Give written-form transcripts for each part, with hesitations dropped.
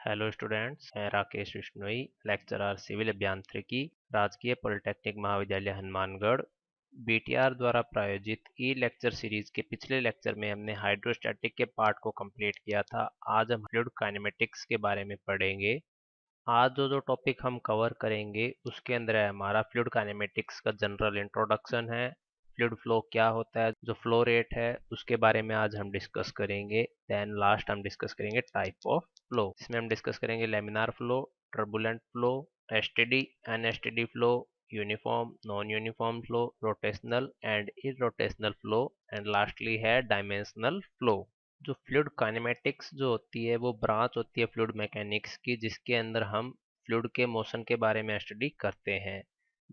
Hello students, मैं Rakesh Bishnoi, lecturer civil अभियांत्रिकी, राजकीय पॉलिटेक्निक महाविद्यालय हनुमानगढ़। बीटीआर द्वारा प्रायोजित ई लेक्चर सीरीज के पिछले लेक्चर में हमने हाइड्रोस्टैटिक के पार्ट को कंप्लीट किया था। आज हम फ्लूइड काइनेमेटिक्स के बारे में पढ़ेंगे। आज जो जो टॉपिक हम कवर करेंगे उसके अंदर है हमारा फ्लूइड काइनेमेटिक्स का जनरल इंट्रोडक्शन है, फ्लूइड फ्लो क्या होता है, जो फ्लो रेट है उसके बारे में आज हम डिस्कस करेंगे। देन लास्ट हम डिस्कस करेंगे टाइप ऑफ फ्लो, इसमें हम डिस्कस करेंगे laminar flow, turbulent flow, steady, unsteady flow, uniform, non uniform flow, rotational and irrotational flow, and lastly है डायमेंशनल फ्लो। जो फ्लूइड काइनेमेटिक्स जो होती है वो ब्रांच होती है फ्लूइड मैकेनिक्स की, जिसके अंदर हम फ्लूइड के मोशन के बारे में स्टडी करते हैं।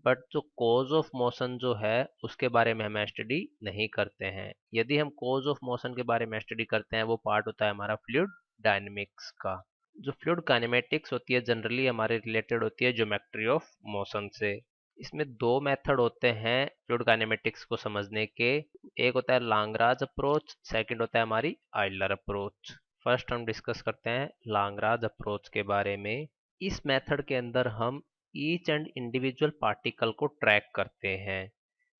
बट जो कॉज ऑफ मोशन जो है उसके बारे में हम स्टडी नहीं करते हैं। यदि हम कॉज ऑफ मोशन के बारे में स्टडी करते हैं वो पार्ट होता है हमारा फ्लूइड डायनेमिक्स का। जो फ्लूइड काइनेमेटिक्स होती है जनरली हमारे रिलेटेड होती है ज्योमेट्री ऑफ मोशन से। इसमें दो मेथड होते हैं फ्लूइड काइनेमेटिक्स को समझने के। एक होता है लांगराज अप्रोच, सेकंड होता है हमारी आयलर अप्रोच। फर्स्ट हम डिस्कस करते हैं लांगराज अप्रोच के बारे में। इस मेथड के अंदर हम ईच एंड इंडिविजुअल पार्टिकल को ट्रैक करते हैं।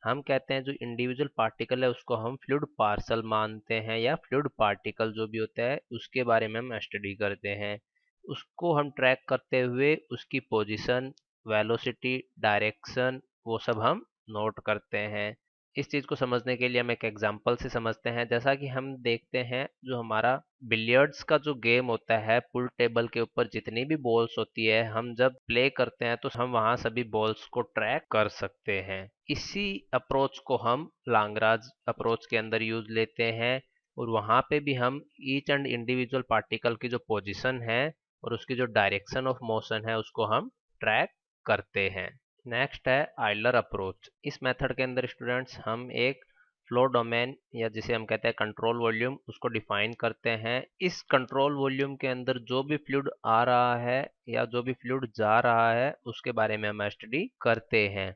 हम कहते हैं जो इंडिविजुअल पार्टिकल है उसको हम फ्लूइड पार्सल मानते हैं, या फ्लूइड पार्टिकल जो भी होता है उसके बारे में हम स्टडी करते हैं। उसको हम ट्रैक करते हुए उसकी पोजीशन, वेलोसिटी, डायरेक्शन वो सब हम नोट करते हैं। इस चीज़ को समझने के लिए हम एक एग्जांपल से समझते हैं। जैसा कि हम देखते हैं जो हमारा बिलियर्ड्स का जो गेम होता है, पुल टेबल के ऊपर जितनी भी बॉल्स होती है हम जब प्ले करते हैं तो हम वहां सभी बॉल्स को ट्रैक कर सकते हैं। इसी अप्रोच को हम लांगराज अप्रोच के अंदर यूज लेते हैं, और वहां पे भी हम ईच एंड इंडिविजुअल पार्टिकल की जो पोजीशन है और उसकी जो डायरेक्शन ऑफ मोशन है उसको हम ट्रैक करते हैं। नेक्स्ट है आयलर अप्रोच। इस मेथड के अंदर स्टूडेंट्स हम एक फ्लो डोमेन, या जिसे हम कहते हैं कंट्रोल वॉल्यूम, उसको डिफाइन करते हैं। इस कंट्रोल वॉल्यूम के अंदर जो भी फ्लूइड आ रहा है या जो भी फ्लूइड जा रहा है उसके बारे में हम स्टडी करते हैं।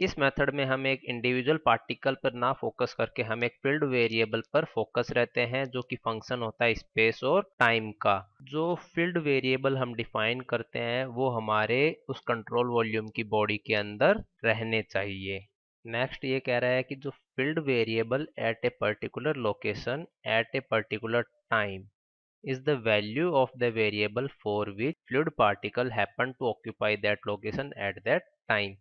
इस मेथड में हम एक इंडिविजुअल पार्टिकल पर ना फोकस करके हम एक फील्ड वेरिएबल पर फोकस रहते हैं, जो कि फंक्शन होता है स्पेस और टाइम का। जो फील्ड वेरिएबल हम डिफाइन करते हैं वो हमारे उस कंट्रोल वॉल्यूम की बॉडी के अंदर रहने चाहिए। नेक्स्ट ये कह रहा है कि जो field variable eight a particular location eight a particular time is the value of the variable for which fluid particle happen to occupy that location at that time।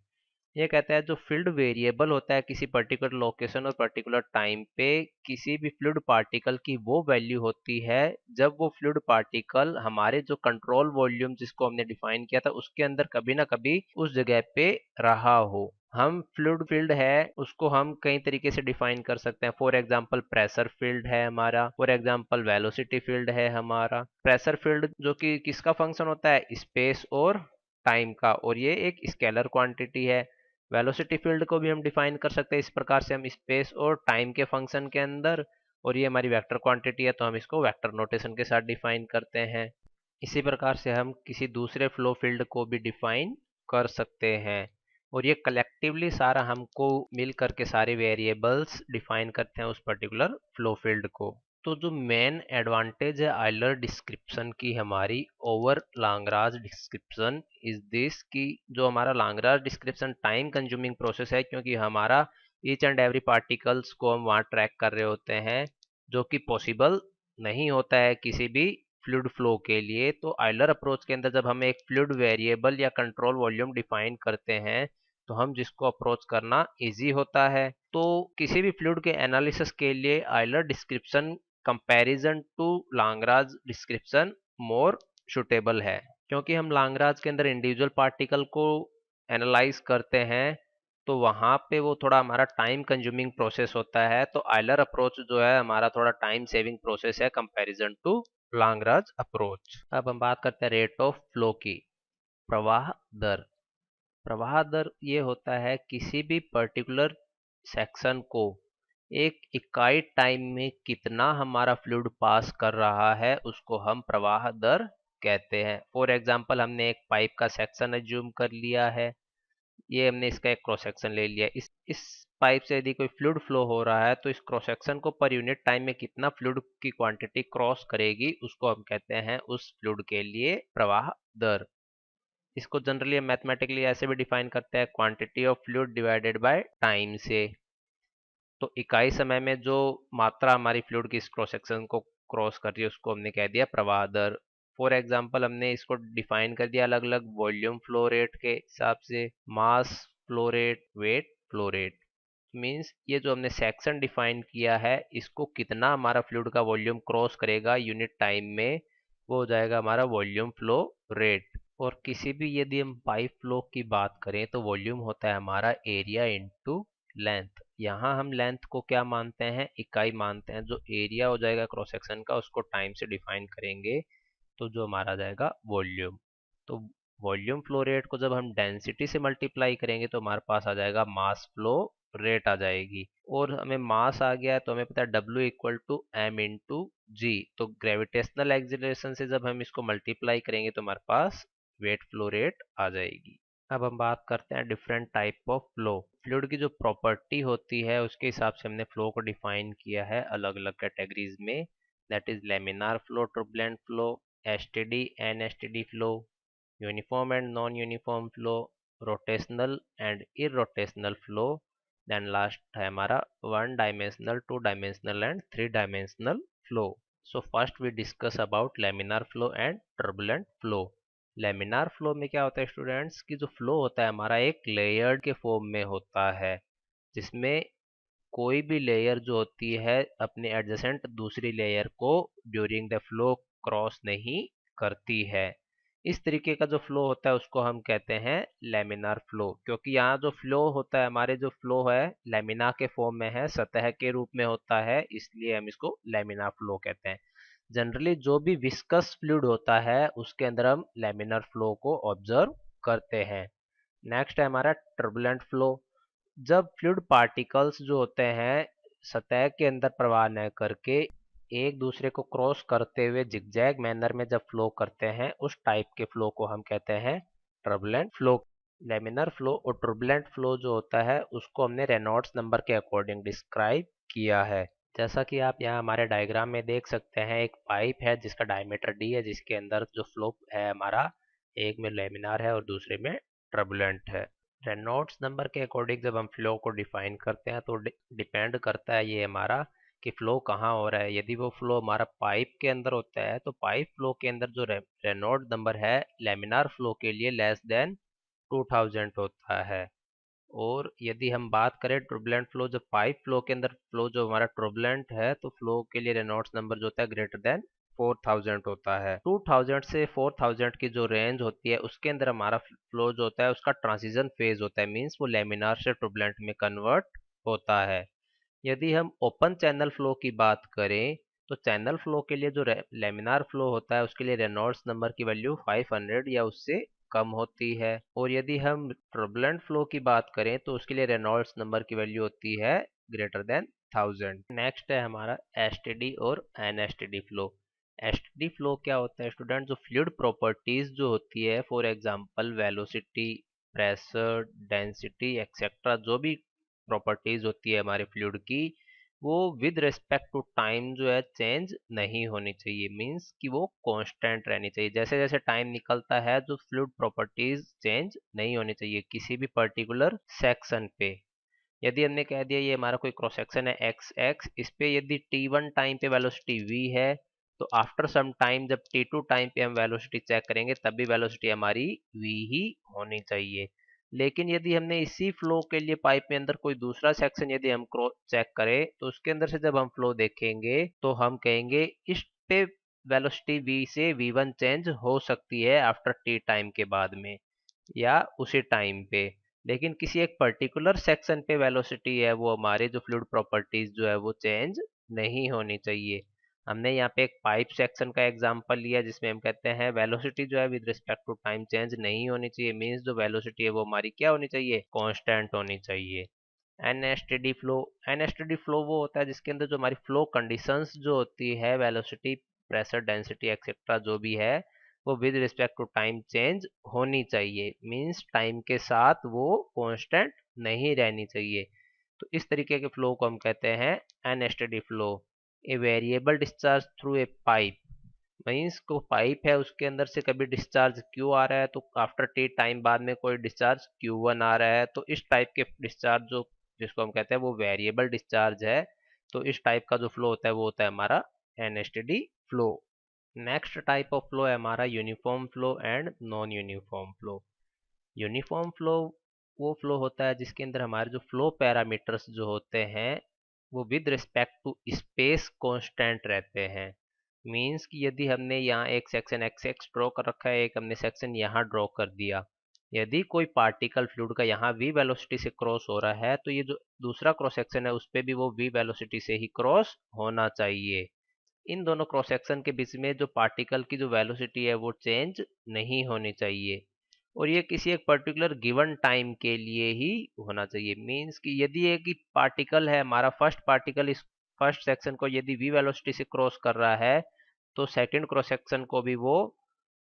ये कहता है जो फील्ड वेरिएबल होता है किसी पर्टिकुलर लोकेशन और particular time पे किसी भी फ्लूइड पार्टिकल की वो वैल्यू होती है जब वो फ्लूइड पार्टिकल हमारे जो कंट्रोल वॉल्यूम जिसको हमने डिफाइन किया था उसके अंदर कभी ना कभी उस जगह पे रहा हो। हम फ्लूइड फील्ड है उसको हम कई तरीके से डिफाइन कर सकते हैं। फॉर एग्जांपल प्रेशर फील्ड है हमारा, फॉर एग्जांपल वेलोसिटी फील्ड है हमारा। प्रेशर फील्ड जो कि किसका फंक्शन होता है, स्पेस और टाइम का, और ये एक स्केलर क्वांटिटी है। वेलोसिटी फील्ड को भी हम डिफाइन कर सकते हैं इस प्रकार से, हम स्पेस और टाइम के फंक्शन के अंदर, और ये हमारी वेक्टर क्वांटिटी है तो हम इसको वेक्टर नोटेशन के साथ डिफाइन करते हैं। इसी प्रकार से हम किसी दूसरे फ्लो फील्ड को भी डिफाइन कर सकते हैं, और ये कलेक्टिवली सारा हमको मिल करके सारे वेरिएबल्स डिफाइन करते हैं उस पर्टिकुलर फ्लो फील्ड को। तो जो मेन एडवांटेज है आयलर डिस्क्रिप्शन की हमारी ओवर लांगराज डिस्क्रिप्शन इज दिस, कि जो हमारा लांगराज डिस्क्रिप्शन टाइम कंज्यूमिंग प्रोसेस है, क्योंकि हमारा ईच एंड एवरी पार्टिकल्स को हम वहाँ ट्रैक कर रहे होते हैं, जो कि पॉसिबल नहीं होता है किसी भी फ्लूइड फ्लो के लिए। तो आयलर अप्रोच के अंदर जब हम एक फ्लूइड वेरिएबल या कंट्रोल वॉल्यूम डिफाइन करते हैं तो हम जिसको अप्रोच करना इजी होता है। तो किसी भी फ्लूइड के एनालिसिस के लिए Euler description comparison to Lagrange description more suitable है, क्योंकि हम लांगराज के अंदर इंडिविजुअल पार्टिकल को एनालाइज करते हैं तो वहाँ पे वो थोड़ा हमारा टाइम कंज्यूमिंग प्रोसेस होता है। तो आयलर अप्रोच जो है हमारा थोड़ा टाइम सेविंग प्रोसेस है कंपैरिजन टू लांगराज अप्रोच। अब हम बात करते हैं रेट ऑफ फ्लो की। प्रवाह दर। प्रवाह दर ये होता है किसी भी पर्टिकुलर सेक्शन को एक इकाई टाइम में कितना हमारा फ्लूइड पास कर रहा है उसको हम प्रवाह दर कहते हैं। फॉर एग्जांपल हमने एक पाइप का सेक्शन एज्यूम कर लिया है, ये हमने इसका एक क्रॉस सेक्शन ले लिया। इस पाइप से यदि कोई फ्लूइड फ्लो हो रहा है तो इस क्रॉस सेक्शन को पर यूनिट टाइम में कितना फ्लूइड की क्वांटिटी क्रॉस करेगी उसको हम कहते हैं उस फ्लूइड के लिए प्रवाह दर। इसको जनरली हम मैथमेटिकली ऐसे भी डिफाइन करते हैं, quantity of fluid divided by time से। तो इकाई समय में जो मात्रा हमारी फ्लूइड की इस क्रॉस सेक्शन को क्रॉस कर रही है उसको हमने कह दिया प्रवाह दर। फॉर एग्जांपल हमने इसको डिफाइन कर दिया अलग अलग वॉल्यूम फ्लो रेट के हिसाब से, mass flow rate, weight flow rate. Means ये जो हमने सेक्शन डिफाइन किया है इसको कितना हमारा फ्लूइड का वॉल्यूम क्रॉस करेगा यूनिट टाइम में, वो हो जाएगा हमारा वॉल्यूम फ्लो रेट। और किसी भी यदि हम पाइप फ्लो की बात करें तो वॉल्यूम होता है हमारा एरिया इनटू लेंथ। यहाँ हम लेंथ को क्या मानते हैं, इकाई मानते हैं। जो एरिया हो जाएगा क्रॉस सेक्शन का उसको टाइम से डिफाइन करेंगे तो जो हमारा जाएगा वॉल्यूम। तो वॉल्यूम फ्लो रेट को जब हम डेंसिटी से मल्टीप्लाई करेंगे तो हमारे पास आ जाएगा मास फ्लो रेट आ जाएगी। और हमें मास आ गया है तो हमें पता है W equal to m into g. तो ग्रेविटेशनल एक्सिलरेशन से जब हम इसको मल्टीप्लाई करेंगे तो हमारे पास वेट फ्लो रेट आ जाएगी। अब हम बात करते हैं different type of flow. Fluid की जो प्रॉपर्टी होती है उसके हिसाब से हमने फ्लो को डिफाइन किया है अलग अलग कैटेगरीज में। That is laminar flow, turbulent flow, steady and unsteady flow, uniform and non uniform flow, rotational and irrotational flow. Then last है हमारा one dimensional, two dimensional and three dimensional flow. So first we discuss about laminar flow and turbulent flow. Laminar flow में क्या होता है students कि जो flow होता है हमारा एक लेयर्ड के फॉर्म में होता है, जिसमें कोई भी लेयर जो होती है अपने एडजेसेंट दूसरी लेयर को ड्यूरिंग द फ्लो क्रॉस नहीं करती है। इस तरीके का जो फ्लो होता है उसको हम कहते हैं लेमिनार फ्लो। क्योंकि यहाँ जो फ्लो होता है हमारे जो फ्लो है लेमिना के फॉर्म में है, सतह के रूप में होता है, इसलिए हम इसको लेमिनार फ्लो कहते हैं। जनरली जो भी विस्कस फ्लूइड होता है उसके अंदर हम लेमिनार फ्लो को ऑब्जर्व करते हैं। नेक्स्ट है हमारा टर्बुलेंट फ्लो। जब फ्लूइड पार्टिकल्स जो होते हैं सतह के अंदर प्रवाह न करके एक दूसरे को क्रॉस करते हुए जिगजैग मैनर में जब फ्लो करते हैं उस टाइप के फ्लो को हम कहते हैं टर्बुलेंट फ्लो। लेमिनर फ्लो और टर्बुलेंट फ्लो जो होता है उसको हमने रेनॉल्ड्स नंबर के अकॉर्डिंग डिस्क्राइब किया है। जैसा कि आप यहाँ हमारे डायग्राम में देख सकते हैं, एक पाइप है जिसका डायमीटर d है, जिसके अंदर जो फ्लो है हमारा एक में लेमिनार है और दूसरे में टर्बुलेंट है। रेनॉल्ड्स नंबर के अकॉर्डिंग जब हम फ्लो को डिफाइन करते हैं तो डिपेंड करता है ये हमारा कि फ्लो कहाँ हो रहा है। यदि वो फ्लो हमारा पाइप के अंदर होता है तो पाइप फ्लो के अंदर जो रेनॉल्ड्स नंबर है लेमिनार फ्लो के लिए लेस देन 2000 होता है। और यदि हम बात करें टर्बुलेंट फ्लो, जब पाइप फ्लो के अंदर फ्लो जो हमारा टर्बुलेंट है तो फ्लो के लिए रेनॉल्ड्स नंबर जो होता है ग्रेटर देन 4000 होता है। 2000 से 4000 की जो रेंज होती है उसके अंदर हमारा फ्लो जो होता है उसका ट्रांजिशन फेज होता है, मींस वो लेमिनार से टर्बुलेंट में कन्वर्ट होता है। यदि हम ओपन चैनल फ्लो की बात करें तो चैनल फ्लो के लिए जो लेमिनार फ्लो होता है उसके लिए रेनॉल्ड्स नंबर की वैल्यू 500 या उससे कम होती है। और यदि हम टर्बुलेंट फ्लो की बात करें तो उसके लिए रेनॉल्ड्स नंबर की वैल्यू होती है ग्रेटर देन 1000। नेक्स्ट है हमारा एसटीडी और एनएसटीडी फ्लो। एसटीडी फ्लो क्या होता है स्टूडेंट, जो फ्लूइड प्रॉपर्टीज जो होती है for example velocity, pressure, density etcetera, जो भी प्रॉपर्टीज होती है हमारे फ्लूइड की वो विद रिस्पेक्ट टू टाइम जो है चेंज नहीं होनी चाहिए, मींस कि वो कांस्टेंट रहनी चाहिए। जैसे जैसे टाइम निकलता है जो फ्लूइड प्रॉपर्टीज चेंज नहीं होनी चाहिए किसी भी पर्टिकुलर सेक्शन पे। यदि हमने कह दिया ये हमारा कोई क्रॉस सेक्शन है एक्स एक्स, इस पे यदि t1 टाइम पे वेलोसिटी v है तो आफ्टर सम टाइम जब t2 टाइम पे हम वेलोसिटी चेक करेंगे तब भी वेलोसिटी हमारी v ही होनी चाहिए। लेकिन यदि हमने इसी फ्लो के लिए पाइप में अंदर कोई दूसरा सेक्शन यदि हम क्रॉस चेक करें तो उसके अंदर से जब हम फ्लो देखेंगे तो हम कहेंगे इस पे वेलोसिटी v से v1 चेंज हो सकती है आफ्टर t टाइम के बाद में या उसी टाइम पे। लेकिन किसी एक पर्टिकुलर सेक्शन पे वेलोसिटी है वो हमारे जो फ्लूइड प्रॉपर्टीज जो है वो चेंज नहीं होनी चाहिए। हमने यहाँ पे एक पाइप सेक्शन का एग्जांपल लिया जिसमें हम कहते हैं वेलोसिटी जो है with respect to time change नहीं होनी चाहिए, मींस जो वेलोसिटी है वो हमारी क्या होनी चाहिए, कांस्टेंट होनी चाहिए। एनएसटीडी फ्लो। एनएसटीडी फ्लो वो होता है जिसके अंदर जो हमारी फ्लो कंडीशंस जो होती है वेलोसिटी, प्रेशर, डेंसिटी एक्सेट्रा जो भी है वो with respect to time change होनी चाहिए, मींस टाइम के साथ वो कांस्टेंट नहीं रहनी चाहिए। तो इस तरीके के फ्लो को हम कहते हैं unsteady flow. A variable discharge through A pipe means को पाइप है उसके अंदर से कभी डिस्चार्ज क्यू आ रहा है तो आफ्टर टी टाइम बाद में कोई डिस्चार्ज Q1 आ रहा है, तो इस टाइप के डिस्चार्ज जो जिसको हम कहते हैं वो वेरिएबल डिस्चार्ज है। तो इस टाइप का जो फ्लो होता है वो होता है हमारा unsteady flow. Next type of flow है हमारा uniform flow and non uniform flow. Uniform flow वो फ्लो होता है जिसके अंदर हमारे जो फ्लो पैरामीटर्स जो होते हैं वो with respect to space constant रहते हैं। मींस कि यदि हमने यहाँ एक सेक्शन एक्स एक्स ड्रॉ कर रखा है, एक हमने सेक्शन यहाँ ड्रॉ कर दिया, यदि कोई पार्टिकल फ्लूइड का यहाँ v वेलोसिटी से क्रॉस हो रहा है तो ये जो दूसरा क्रॉस सेक्शन है उस पर भी वो v वेलोसिटी से ही क्रॉस होना चाहिए। इन दोनों क्रॉस सेक्शन के बीच में जो पार्टिकल की जो वेलोसिटी है वो चेंज नहीं होनी चाहिए, और ये किसी एक पर्टिकुलर गिवन टाइम के लिए ही होना चाहिए। मींस कि यदि एक ही पार्टिकल है, हमारा फर्स्ट पार्टिकल इस फर्स्ट सेक्शन को यदि v वेलोसिटी से क्रॉस कर रहा है तो सेकंड क्रॉस सेक्शन को भी वो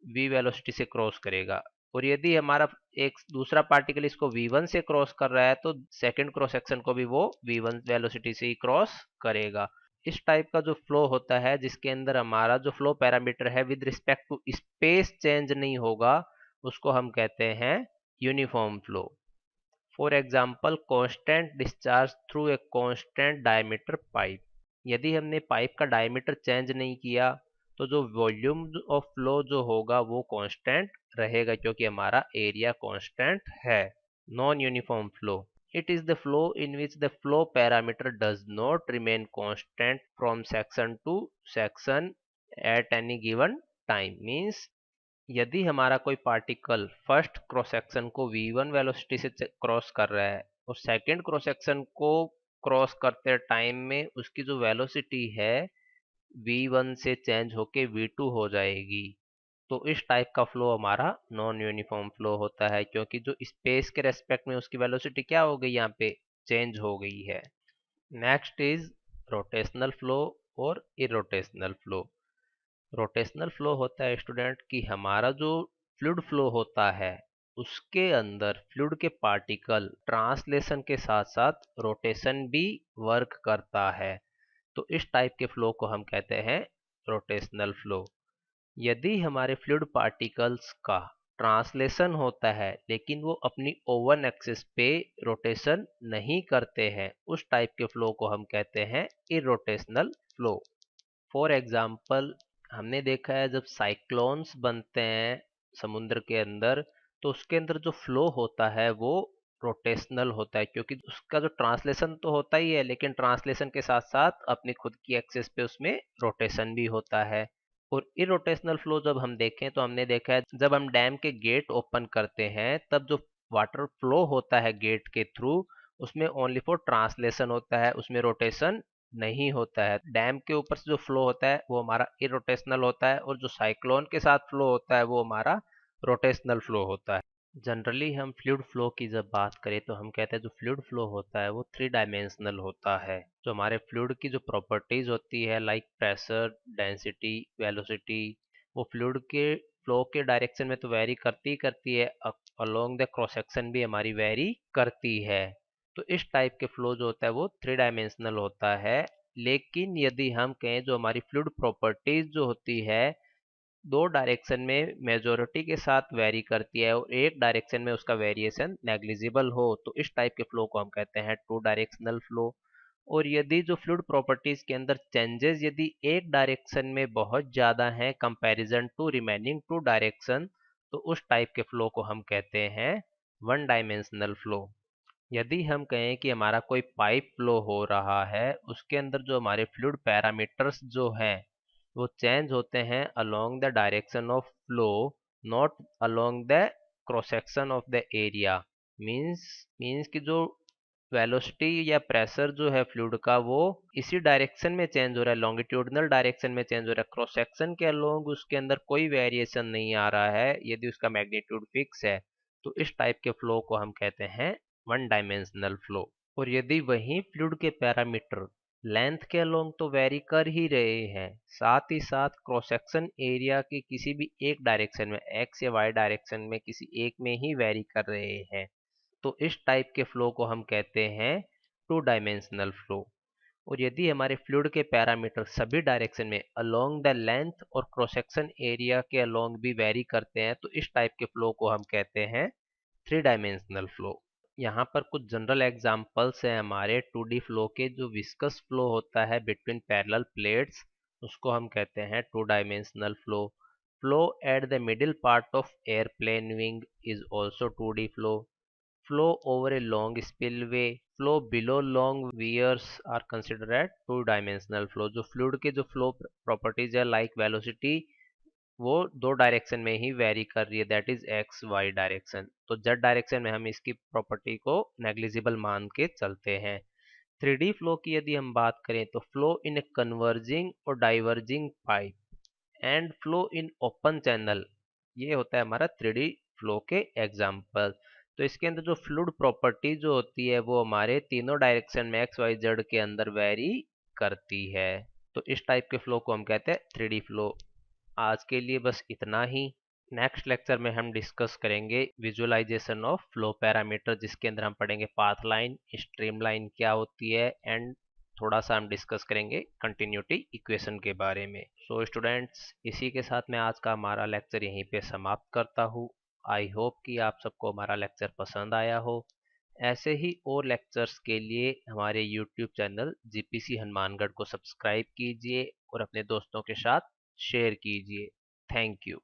v वेलोसिटी से क्रॉस करेगा, और यदि हमारा एक दूसरा पार्टिकल इसको v1 से क्रॉस कर रहा है तो सेकंड क्रॉस सेक्शन को भी वो v1 वेलोसिटी से ही क्रॉस करेगा। इस टाइप का जो फ्लो होता है जिसके अंदर हमारा जो फ्लो पैरामीटर है with respect to space change नहीं होगा उसको हम कहते हैं uniform flow. For example constant discharge through a constant diameter pipe. यदि हमने पाइप का डायमीटर चेंज नहीं किया तो जो वॉल्यूम ऑफ फ्लो जो होगा वो कांस्टेंट रहेगा क्योंकि हमारा एरिया कांस्टेंट है। Non uniform flow, it is the flow in which the flow parameter does not remain constant from section to section at any given time। means यदि हमारा कोई पार्टिकल फर्स्ट क्रॉस सेक्शन को v1 velocity से cross कर रहा है और second cross section को क्रॉस करते टाइम में उसकी जो वेलोसिटी है v1 से चेंज होके v2 हो जाएगी, तो इस टाइप का फ्लो हमारा नॉन यूनिफॉर्म फ्लो होता है क्योंकि जो स्पेस के रेस्पेक्ट में उसकी वेलोसिटी क्या हो गई, यहाँ पे चेंज हो गई है। नेक्स्ट इज रोटेशनल फ्लो और इरोटेशनल फ्लो। रोटेशनल फ्लो होता है स्टूडेंट कि हमारा जो फ्लूइड फ्लो होता है उसके अंदर फ्लूइड के पार्टिकल ट्रांसलेशन के साथ साथ रोटेशन भी वर्क करता है, तो इस टाइप के फ्लो को हम कहते हैं रोटेशनल फ्लो। यदि हमारे फ्लूइड पार्टिकल्स का ट्रांसलेशन होता है लेकिन वो अपनी ओवन एक्सिस पे रोटेशन नहीं करते हैं उस टाइप के फ्लो को हम कहते हैं इरोटेशनल फ्लो। फॉर एग्जाम्पल हमने देखा है जब साइक्लोन्स बनते हैं समुद्र के अंदर तो उसके अंदर जो फ्लो होता है वो रोटेशनल होता है क्योंकि उसका जो ट्रांसलेशन तो होता ही है लेकिन ट्रांसलेशन के साथ साथ अपनी खुद की एक्सिस पे उसमें रोटेशन भी होता है। और इरोटेशनल फ्लो जब हम देखें तो हमने देखा है जब हम डैम के गेट ओपन करते हैं तब जो वाटर फ्लो होता है गेट के थ्रू उसमें ओनली फॉर ट्रांसलेशन होता है, उसमें रोटेशन नहीं होता है। डैम के ऊपर से जो फ्लो होता है वो हमारा इरोटेशनल होता है और जो साइक्लोन के साथ फ्लो होता है वो हमारा रोटेशनल फ्लो होता है। जनरली हम फ्लूइड फ्लो की जब बात करें तो हम कहते हैं जो फ्लूइड फ्लो होता है वो थ्री डायमेंशनल होता है। जो हमारे फ्लूइड की जो प्रॉपर्टीज होती है लाइक प्रेशर, डेंसिटी, वेलोसिटी, वो फ्लूइड के फ्लो के डायरेक्शन में तो वेरी करती ही करती है, अलोंग द क्रॉस सेक्शन भी हमारी वेरी करती है। तो इस टाइप के फ्लो जो होता है वो थ्री डायमेंशनल होता है। लेकिन यदि हम कहें जो हमारी फ्लूइड प्रॉपर्टीज जो होती है दो डायरेक्शन में मेजोरिटी के साथ वेरी करती है और एक डायरेक्शन में उसका वेरिएशन नेग्लिजिबल हो तो इस टाइप के फ्लो को हम कहते हैं टू डायरेक्शनल फ्लो। और यदि जो फ्लूइड प्रॉपर्टीज के अंदर चेंजेस यदि एक डायरेक्शन में बहुत ज़्यादा हैं comparison to remaining two direction तो उस टाइप के फ्लो को हम कहते हैं वन डायमेंशनल फ्लो। यदि हम कहें कि हमारा कोई पाइप फ्लो हो रहा है उसके अंदर जो हमारे फ्लूइड पैरामीटर्स जो हैं वो चेंज होते हैं along the direction of flow, not along the cross section of the area. Means कि जो वेलोसिटी या प्रेशर जो है फ्लूइड का वो इसी डायरेक्शन में चेंज हो रहा है, लॉन्गिट्यूडनल डायरेक्शन में चेंज हो रहा है, क्रॉस सेक्शन के अलोंग उसके अंदर कोई वेरिएशन नहीं आ रहा है यदि उसका मैग्नीट्यूड फिक्स है, तो इस टाइप के फ्लो को हम कहते हैं वन डायमेंशनल फ्लो। और यदि वही फ्लूइड के पैरामीटर लेंथ के अलोंग तो वेरी कर ही रहे हैं साथ ही साथ क्रॉस सेक्शन एरिया के किसी भी एक डायरेक्शन में एक्स या वाई डायरेक्शन में किसी एक में ही वेरी कर रहे हैं तो इस टाइप के फ्लो को हम कहते हैं टू डायमेंशनल फ्लो। और यदि हमारे फ्लूइड के पैरामीटर सभी डायरेक्शन में अलोंग द लेंथ और क्रॉस सेक्शन एरिया के अलोंग भी वेरी करते हैं तो इस टाइप के फ्लो को हम कहते हैं थ्री डायमेंशनल फ्लो। यहाँ पर कुछ जनरल एग्जांपल्स हैं हमारे 2D फ्लो के। जो विस्कस फ्लो होता है बिटवीन पैरेलल प्लेट्स उसको हम कहते हैं two dimensional flow. Flow at the middle part of airplane wing is also 2D flow. Flow over a long spillway, flow below long weirs are considered as two dimensional flow। जो fluid के जो flow properties है like velocity वो दो डायरेक्शन में ही vary कर रही है, that is X Y direction. तो जेड डायरेक्शन में हम इसकी प्रॉपर्टी को नेग्लिजिबल मान के चलते हैं। 3D फ्लो की यदि हम बात करें तो फ्लो इन ए कन्वर्जिंग और diverging pipe and flow in open channel, ये होता है हमारा 3D फ्लो के एग्जाम्पल। तो इसके अंदर जो फ्लूइड प्रॉपर्टी जो होती है वो हमारे तीनों डायरेक्शन में एक्स वाई जेड के अंदर वेरी करती है। तो इस टाइप के फ्लो को हम कहते हैं 3D फ्लो। आज के लिए बस इतना ही। नेक्स्ट लेक्चर में हम डिस्कस करेंगे विजुअलाइजेशन ऑफ फ्लो पैरामीटर, जिसके अंदर हम पढ़ेंगे पाथ लाइन, स्ट्रीम लाइन क्या होती है, एंड थोड़ा सा हम डिस्कस करेंगे कंटिन्यूटी इक्वेशन के बारे में। सो स्टूडेंट्स, इसी के साथ मैं आज का हमारा लेक्चर यहीं पे समाप्त करता हूँ। आई होप कि आप सबको हमारा लेक्चर पसंद आया हो। ऐसे ही और लेक्चर्स के लिए हमारे यूट्यूब चैनल जीपीसी हनुमानगढ़ को सब्सक्राइब कीजिए और अपने दोस्तों के साथ शेयर कीजिए। Thank you.